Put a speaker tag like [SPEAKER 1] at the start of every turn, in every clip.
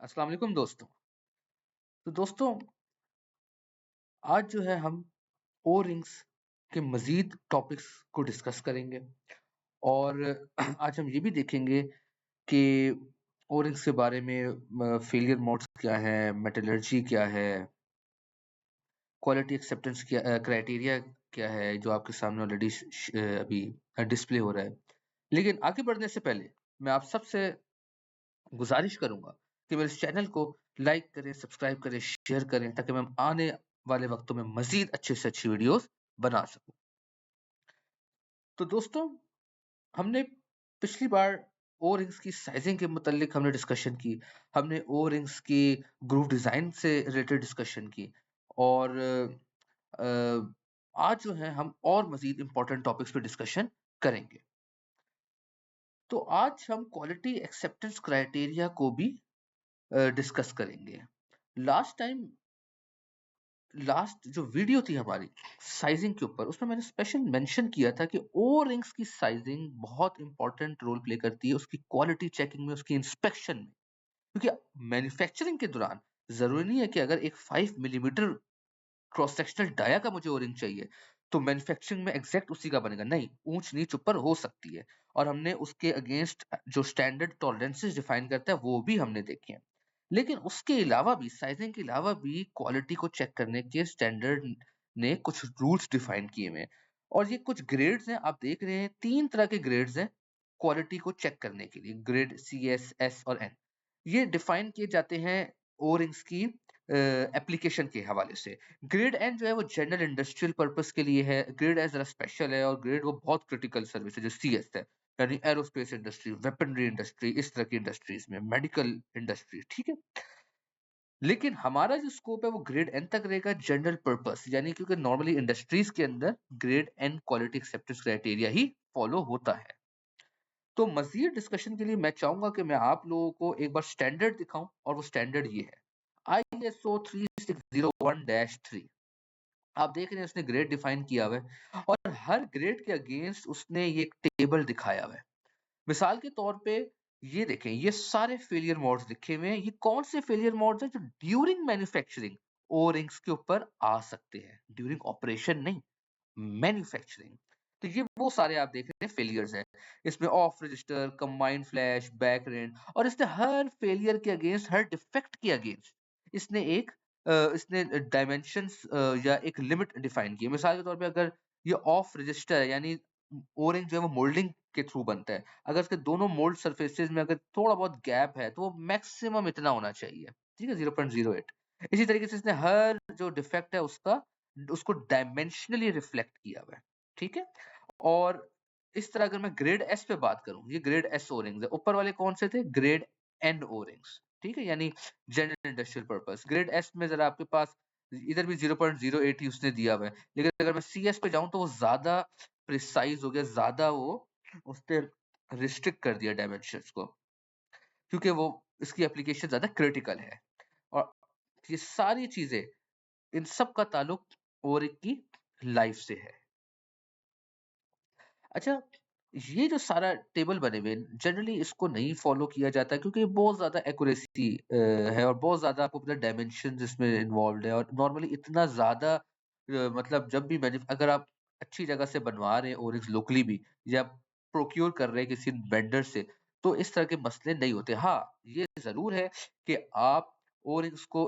[SPEAKER 1] अस्सलाम वालेकुम दोस्तों। तो दोस्तों आज जो है हम ओ रिंग्स के मज़ीद टॉपिक्स को डिस्कस करेंगे और आज हम ये भी देखेंगे कि ओ रिंग्स के बारे में फेलियर मोड्स क्या है, मेटलर्जी क्या है, क्वालिटी एक्सेप्टेंस क्राइटेरिया क्या है जो आपके सामने ऑलरेडी अभी डिस्प्ले हो रहा है। लेकिन आगे बढ़ने से पहले मैं आप सबसे गुज़ारिश करूँगा कि मेरे इस चैनल को लाइक करें, सब्सक्राइब करें, शेयर करें ताकि मैं आने वाले वक़्तों में मज़ीद अच्छे से अच्छी वीडियोज़ बना सकूँ। तो दोस्तों, हमने पिछली बार ओ रिंग्स की साइज़िंग के मुतल्लिक हमने डिस्कशन की। हमने ओ रिंग्स की ग्रूव डिज़ाइन से रिलेटेड डिस्कशन की और अ, आज जो है हम और मज़ीद इम्पोर्टेंट टॉपिक्स पे डिस्कशन करेंगे। तो आज हम क्वालिटी एक्सेप्टेंस क्राइटेरिया को भी डिस्कस करेंगे। लास्ट टाइम लास्ट जो वीडियो थी हमारी साइजिंग के ऊपर उसमें मैंने स्पेशल मेंशन किया था कि ओ रिंग्स की साइजिंग बहुत इंपॉर्टेंट रोल प्ले करती है उसकी क्वालिटी चेकिंग में, उसकी इंस्पेक्शन में। क्योंकि मैन्युफैक्चरिंग के दौरान जरूरी नहीं है कि अगर एक 5 मिलीमीटर क्रॉस सेक्शनल डाया का मुझे ओ रिंग चाहिए तो मैन्युफैक्चरिंग में एग्जैक्ट उसी का बनेगा। नहीं, ऊंच नीच ऊपर हो सकती है और हमने उसके अगेंस्ट जो स्टैंडर्ड टॉलरेंसेस डिफाइन करता है वो भी हमने देखे हैं। लेकिन उसके अलावा भी, साइजिंग के अलावा भी क्वालिटी को चेक करने के स्टैंडर्ड ने कुछ रूल्स डिफाइन किए हुए हैं और ये कुछ ग्रेड्स हैं। आप देख रहे हैं 3 तरह के ग्रेड्स हैं क्वालिटी को चेक करने के लिए, ग्रेड सी, एस और एन। ये डिफाइन किए जाते हैं ओ रिंग्स की एप्लीकेशन के हवाले से। ग्रेड एन जो है वो जनरल इंडस्ट्रियल पर्पस के लिए है, ग्रेड एस जरा स्पेशल है और ग्रेड वो बहुत क्रिटिकल सर्विस है जो सीएस है, यानी एरोस्पेस इंडस्ट्री, वेपनरी इंडस्ट्री, इस तरह की इंडस्ट्रीज में, मेडिकल इंडस्ट्री, ठीक है। लेकिन हमारा जो स्कोप है वो ग्रेड एन तक रहेगा, जनरल पर्पस, यानी क्योंकि नॉर्मली इंडस्ट्रीज के अंदर grade N quality acceptance criteria ही फॉलो होता है। तो मजीद डिस्कशन के लिए मैं चाहूंगा कि मैं आप लोगों को एक बार स्टैंडर्ड दिखाऊं और वो स्टैंडर्ड ये है ISO 3601-3। आप देख रहे हैं उसने ग्रेड डिफाइन किया हुआ है और हर ग्रेड के अगेंस्ट उसने ये एक टेबल दिखाया हुआ है। मिसाल के तौर पे ये देखें, ये सारे फेलियर मोड्स लिखे हुए हैं। ये कौन से फेलियर मोड्स हैं जो ड्यूरिंग मैन्युफैक्चरिंग ओ रिंग्स के ऊपर आ सकते हैं, ड्यूरिंग ऑपरेशन नहीं, मैन्युफैक्चरिंग। तो ये वो सारे आप देख रहे हैं फेलियर्स हैं। इसमें of register, combined flash, back rent, और इसने हर फेलियर के अगेंस्ट, हर डिफेक्ट के अगेंस्ट इसने डायमेंशंस या एक लिमिट डिफाइन की है। मिसाल के तौर पे अगर ये ऑफ रजिस्टर है, यानी ओ रिंग जो है वो मोल्डिंग के थ्रू बनता है। अगर इसके दोनों मोल्ड सरफेसेस में अगर थोड़ा बहुत गैप है तो वो मैक्सिमम इतना होना चाहिए, ठीक है, 0.08। इसी तरीके से इसने हर जो डिफेक्ट है उसको डायमेंशनली रिफ्लेक्ट किया हुआ है, ठीक है। और इस तरह अगर मैं ग्रेड एस पे बात करूं, ये ग्रेड एस ओ रिंग्स है। ऊपर वाले कौन से थे? ग्रेड एन ओ रिंग्स, ठीक है, यानी general industrial purpose. Grade S में जरा आपके पास इधर भी 0.08 ही उसने दिया हुआ है, लेकिन अगर मैं सी एस पे जाऊं तो वो ज्यादा प्रिसाइज हो गया, ज्यादा वो उसने रिस्ट्रिक्ट कर दिया डायमेंशंस को, क्योंकि वो इसकी एप्लीकेशन ज्यादा क्रिटिकल है। और ये सारी चीजें, इन सब का ताल्लुक ओरिक की लाइफ से है। अच्छा, ये जो सारा टेबल बने हुए हैं, जनरली इसको नहीं फॉलो किया जाता क्योंकि ये बहुत ज़्यादा एक्यूरेसी है और बहुत ज़्यादा आपको पता है डायमेंशंस इसमें इन्वॉल्व्ड है और नॉर्मली इतना ज़्यादा मतलब जब भी मैन्यफ अगर आप अच्छी जगह से बनवा रहे हैं ओरिक्स लोकली भी, या प्रोक्योर कर रहे हैं किसी वेंडर से, तो इस तरह के मसले नहीं होते। हाँ, ये ज़रूर है कि आप ओरिक्स को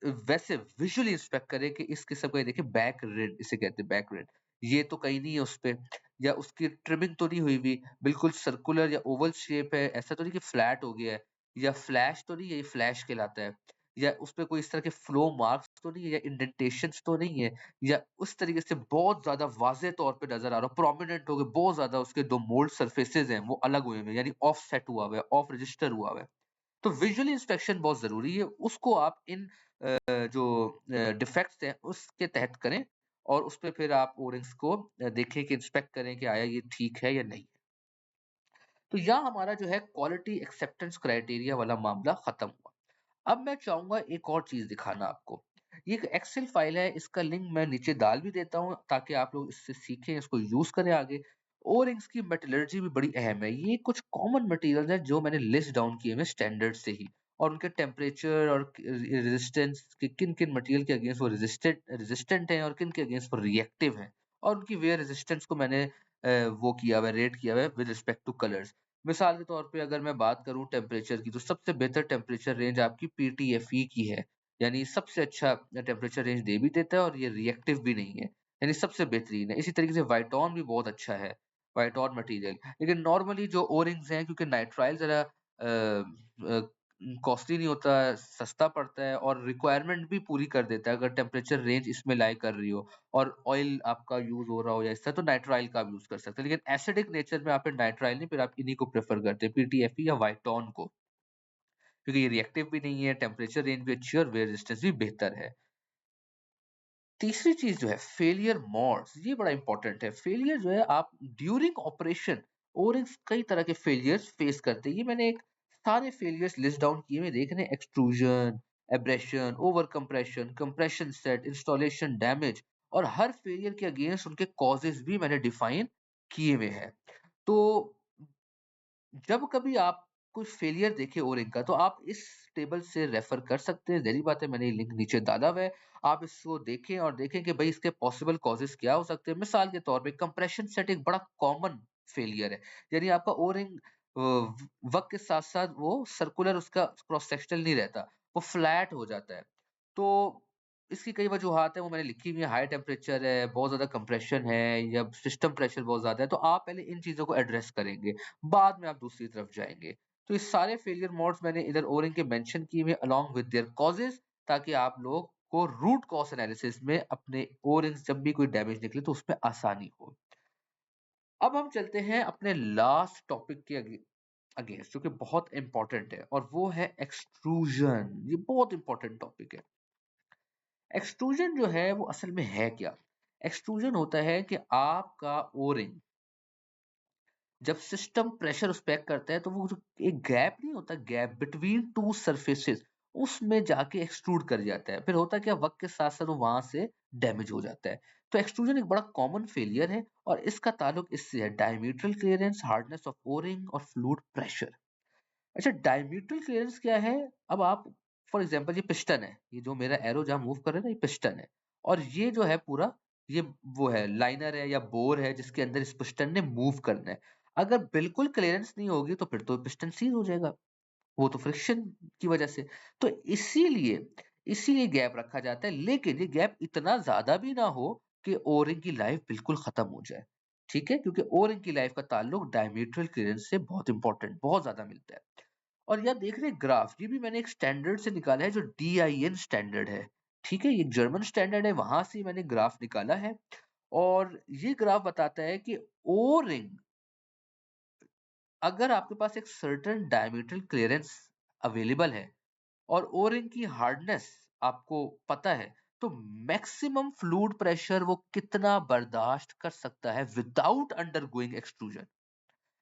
[SPEAKER 1] वैसे विजुअली इंस्पेक्ट करें कि इस किस्म का, ये देखिए बैक रिड इसे कहते हैं, बैक रिड। ये तो कहीं नहीं है उसपे, या उसकी ट्रिमिंग तो नहीं हुई हुई, बिल्कुल सर्कुलर या ओवल शेप है, ऐसा तो नहीं कि फ्लैट हो गया है, या फ्लैश तो नहीं है, ये फ्लैश कहलाता है, या उसपे कोई इस तरह के फ्लो मार्क्स तो नहीं है, या इंडेंटेशंस तो नहीं है, या उस तरीके से बहुत ज़्यादा वाज़ेह तौर पे नज़र आ रहा हो, प्रोमिनेंट हो गए, बहुत ज़्यादा उसके 2 मोल्ड सरफेसेस हैं, वो अलग हुए हुए हैं, यानी ऑफसेट हुआ हुआ है, ऑफ रजिस्टर हुआ हुआ है। तो विजुअली इंस्पेक्शन बहुत ज़रूरी है, उसको आप इन जो डिफेक्ट्स हैं उसके तहत करें और उसपे फिर आप ओरिंग्स को देखें कि इंस्पेक्ट करें कि आया ये ठीक है या नहीं। तो यहाँ हमारा जो है क्वालिटी एक्सेप्टेंस क्राइटेरिया वाला मामला खत्म हुआ। अब मैं चाहूंगा एक और चीज दिखाना आपको। ये एक एक्सेल फाइल है, इसका लिंक मैं नीचे डाल भी देता हूँ ताकि आप लोग इससे सीखें, इसको यूज करें आगे। और इसकी मेटलर्जी भी बड़ी अहम है। ये कुछ कॉमन मटेरियल्स हैं जो मैंने लिस्ट डाउन किए हुए स्टैंडर्ड से ही, और उनके टेम्परेचर और रेजिस्टेंस कि किन-किन मटेरियल के अगेंस्ट वो रेजिस्टेंट हैं और किन के अगेंस्ट वो रिएक्टिव हैं। और उनकी वेयर रेजिस्टेंस को मैंने वो किया हुआ है, रेट किया हुआ है विद रिस्पेक्ट टू कलर्स। मिसाल के तौर पे अगर मैं बात करूँ टेम्परेचर की, तो सबसे बेहतर टेम्परेचर रेंज आपकी पीटीएफई की है। यानी सबसे अच्छा टेम्परेचर रेंज दे भी देता है और ये रिएक्टिव भी नहीं है, यानी सबसे बेहतरीन है। इसी तरीके से वाइटॉन भी बहुत अच्छा है, वाइटॉन मटेरियल। लेकिन नॉर्मली जो ओ रिंग्स हैं, क्योंकि नाइट्राइल ज़रा कॉस्टली नहीं होता है, सस्ता पड़ता है और रिक्वायरमेंट भी पूरी कर देता है, अगर टेम्परेचर रेंज इसमें लाई कर रही हो और ऑयल आपका यूज़ हो रहा हो या इस तरह, तो नाइट्राइल का आप यूज़ कर सकते हैं। लेकिन एसिडिक नेचर में आप नाइट्राइल नहीं, फिर आप इन्हीं को प्रेफ़र करते हैं, पीटीएफई या वाइटॉन को। क्योंकि ये रिएक्टिव भी नहीं है, टेम्परेचर रेंज भी अच्छी है और वेयर रेजिस्टेंस भी बेहतर है। तीसरी चीज़ जो है फेलियर मोड्स, ये बड़ा इंपॉर्टेंट है। फेलियर जो है आप ड्यूरिंग ऑपरेशन ओरिंग्स कई तरह के फेलियर्स फेस करते हैं। ये मैंने एक सारे फेलियर्स लिस्ट डाउन किए हुए देख रहे हैं, extrusion, abrasion, over compression, compression set, installation damage, और हर फेलियर के अगेंस्ट उनके कॉजेस भी मैंने डिफाइन किए हुए हैं। तो जब कभी आप कोई फेलियर देखें ओरिंग का, तो आप इस टेबल से रेफर कर सकते हैं। ज़ाहिर बात है, मैंने ये लिंक नीचे डाला हुआ है। आप इसको देखें और देखें कि भई इसके पॉसिबल कॉज़ेज़ क्या हो सकते हैं। मिसाल के तौर पे कंप्रेशन सेट एक बड़ा कॉमन फेलियर है। यानी आपका ओरिंग वक़्त के साथ-साथ वो सर्कुलर, उसका क्रॉस सेक्शनल नहीं रहता, वो फ्लैट हो जाता है। तो इसकी कई वजूहात हैं, वो मैंने लिखी हुई है। हाई टेम्परेचर है, बहुत ज़्यादा कंप्रेशन है या सिस्टम प्रेशर बहुत ज़्यादा है, तो आप पहले इन चीज़ों को एड्रेस करेंगे। बाद में आप दूसरी तरफ जाएँगे। तो ये सारे फेलियर मोड्स मैंने इधर ओरिंग के मेंशन किए हुए अलोंग विद देयर कॉजेज़, ताकि आप लोग को रूट कॉज़ एनालिसिस में अपने ओरिंग्स जब भी कोई डैमेज निकले तो उसमें आसानी हो। अब हम चलते हैं अपने लास्ट टॉपिक के अगेंस्ट, जो कि बहुत इम्पोर्टेंट है, और वो है एक्सट्रूजन। ये बहुत इम्पोर्टेंट टॉपिक है। एक्सट्रूजन जो है वो असल में है क्या? एक्सट्रूजन होता है कि आपका ओरिंग जब सिस्टम प्रेशर उस पे एक्ट करता है, तो वो जो एक गैप नहीं होता, गैप बिटवीन टू सरफेसेस, उसमें जाके एक्सट्रूड कर जाता है। फिर होता क्या, वक्त के साथ साथ वो वहां से डैमेज हो जाता है। तो एक्सट्रूजन एक बड़ा कॉमन फेलियर है और इसका ताल्लुक इससे है, डायमीट्रल क्लियरेंस, हार्डनेस ऑफ ओरिंग और फ्लूइड प्रेशर। अच्छा, डायमीट्रल क्लियरेंस क्या है? अब आप फॉर एग्जांपल, ये पिस्टन है, ये जो मेरा एरो जहां मूव कर रहा है ना, ये पिस्टन है, और ये जो है पूरा, ये वो है लाइनर है या बोर है जिसके अंदर इस पिस्टन ने मूव करना है। अगर बिल्कुल क्लियरेंस नहीं होगी तो फिर तो पिस्टन सीज हो जाएगा, वो तो फ्रिक्शन की वजह से। तो इसीलिए इसीलिए गैप रखा जाता है, लेकिन ये गैप इतना ज्यादा भी ना हो कि ओरिंग की लाइफ बिल्कुल खत्म हो जाए। ठीक है, क्योंकि ओरिंग की लाइफ का ताल्लुक डायमीट्रल क्लियरेंस से बहुत इंपॉर्टेंट, बहुत ज्यादा मिलता है। और यह देख रहे हैं ग्राफ, ये भी मैंने एक स्टैंडर्ड से निकाला है जो DIN स्टैंडर्ड है। ठीक है, ये जर्मन स्टैंडर्ड है, वहां से मैंने ग्राफ निकाला है। और ये ग्राफ बताता है कि ओ रिंग, अगर आपके पास एक सर्टेन डायमीट्रल क्लियरेंस अवेलेबल है और ओ रिंग की हार्डनेस आपको पता है, तो मैक्सिमम फ्लूइड प्रेशर वो कितना बर्दाश्त कर सकता है विदाउट अंडरगोइंग एक्सट्रूजन।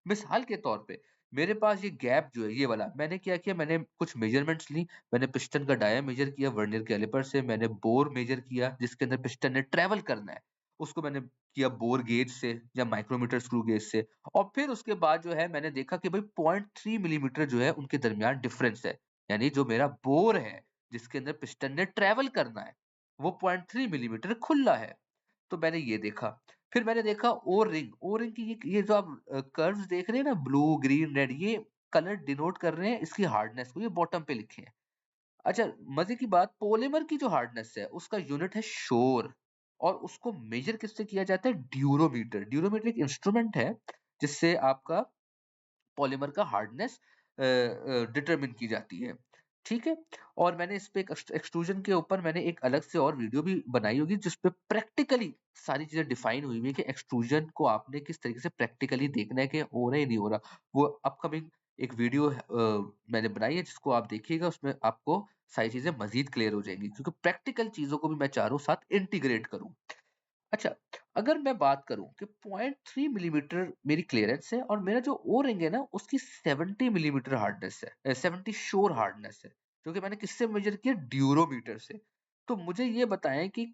[SPEAKER 1] मिसाल के तौर पे, मेरे पास ये गैप जो है ये वाला, मैंने क्या किया, मैंने कुछ मेजरमेंट्स ली। मैंने पिस्टन का डाया मेजर किया वर्नियर कैलिपर से, मैंने बोर मेजर किया जिसके अंदर पिस्टन ने ट्रेवल करना है, उसको मैंने किया बोर गेज से या माइक्रोमीटर स्क्रू गेज से। और फिर उसके बाद जो है मैंने देखा कि भाई 0.3 मिलीमीटर जो है उनके दरमियान डिफरेंस है। यानी जो मेरा बोर है जिसके अंदर पिस्टन ने ट्रेवल करना है, वो 0.3 मिलीमीटर खुला है। तो मैंने ये देखा। फिर मैंने देखा ओ रिंग, ओ रिंग की ये जो आप कर्व्स देख रहे हैं ना, ब्लू, ग्रीन, रेड, ये कलर डिनोट कर रहे हैं इसकी हार्डनेस को, ये बॉटम पे लिखे हैं। अच्छा, मजे की बात, पॉलीमर की जो हार्डनेस है उसका यूनिट है शोर, और उसको मेजर किससे किया जाता है? ड्यूरोमीटर। ड्यूरोमीटर एक इंस्ट्रूमेंट है जिससे आपका पॉलीमर का हार्डनेस डिटरमिन की जाती है। ठीक है? और मैंने इस पे एक एक्सट्रूजन के ऊपर मैंने एक अलग से और वीडियो भी बनाई होगी जिसपे प्रैक्टिकली सारी चीज़ें डिफाइन हुई हुई है कि एक्सट्रूजन को आपने किस तरीके से प्रैक्टिकली देखना है कि हो रहा है या नहीं हो रहा। वो अपकमिंग एक वीडियो मैंने बनाई है जिसको आप देखिएगा, उसमें आपको सारी चीज़ें मज़ीद क्लियर हो जाएँगी, क्योंकि प्रैक्टिकल चीज़ों को भी मैं चाह रहा हूँ साथ इंटीग्रेट करूँ। अच्छा, अगर मैं बात करूँ कि 0.3 मिलीमीटर मेरी क्लीयरेंस है और मेरा जो ओ रिंग है ना उसकी 70 मिलीमीटर हार्डनेस है, 70 शोर हार्डनेस है, जो कि मैंने किससे मेजर किया? ड्यूरोमीटर से। तो मुझे ये बताएं कि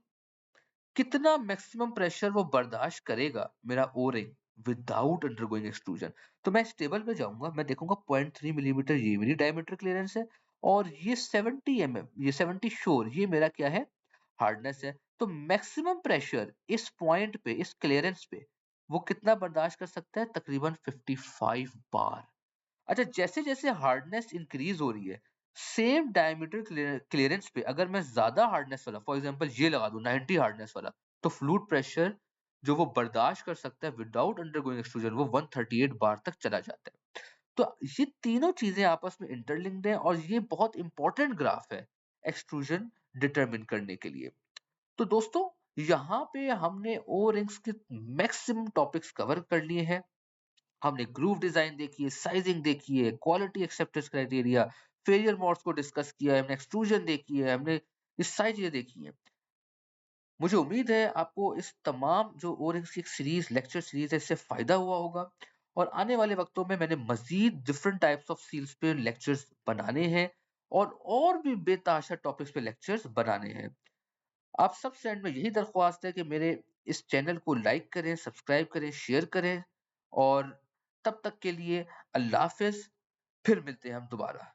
[SPEAKER 1] कितना मैक्सिमम प्रेशर वो बर्दाश्त करेगा मेरा ओ रिंग विदाउट अंडरगोइंग एक्सट्रूजन। तो मैं इस टेबल पे जाऊंगा, मैं देखूंगा 0.3 मिलीमीटर ये मेरी डायमीटर क्लियरेंस है, और ये 70 ये 70 श्योर ये मेरा क्या है हार्डनेस है। तो मैक्सिमम प्रेशर इस पॉइंट पे इस क्लियरेंस पे वो कितना बर्दाश्त कर सकता है तकरीबन 55 बार। अच्छा जैसे जैसे हार्डनेस इंक्रीज हो रही है सेम डायमीटर क्लियरेंस पे अगर मैं ज्यादा हार्डनेस वाला फॉर एग्जांपल ये लगा दूं 90 हार्डनेस वाला तो फ्लूइड प्रेशर जो वो बर्दाश्त कर सकता है विदाउट अंडरगोइंग एक्सट्रूजन वो 138 बार तक चला जाता है। तो ये तीनों चीजें आपस में इंटरलिंक्ड हैं और ये बहुत इंपॉर्टेंट ग्राफ है एक्सट्रूजन डिटरमिन करने के लिए। तो दोस्तों यहाँ पे हमने ओ रिंग्स के मैक्सिमम टॉपिक्स कवर कर लिए हैं। हमने ग्रूव डिजाइन देखी है, साइजिंग देखी है, quality acceptance criteria, failure modes को डिस्कस किया है, हमने एक्सट्रूजन देखी है, हमने ये सारी चीजें देखी हैं। मुझे उम्मीद है आपको इस तमाम जो ओरिंग्स की एक सीरीज लेक्चर सीरीज है इससे फायदा हुआ होगा और आने वाले वक्तों में मैंने मजीद डिफरेंट टाइप्स ऑफ सील्स पे लेक्चर्स बनाने हैं और भी बेताशा टॉपिक्स पे लेक्चर्स बनाने हैं। आप सब से एंड में यही दरख्वास्त है कि मेरे इस चैनल को लाइक करें, सब्सक्राइब करें, शेयर करें और तब तक के लिए अल्लाह हाफ़िज़। फिर मिलते हैं हम दोबारा।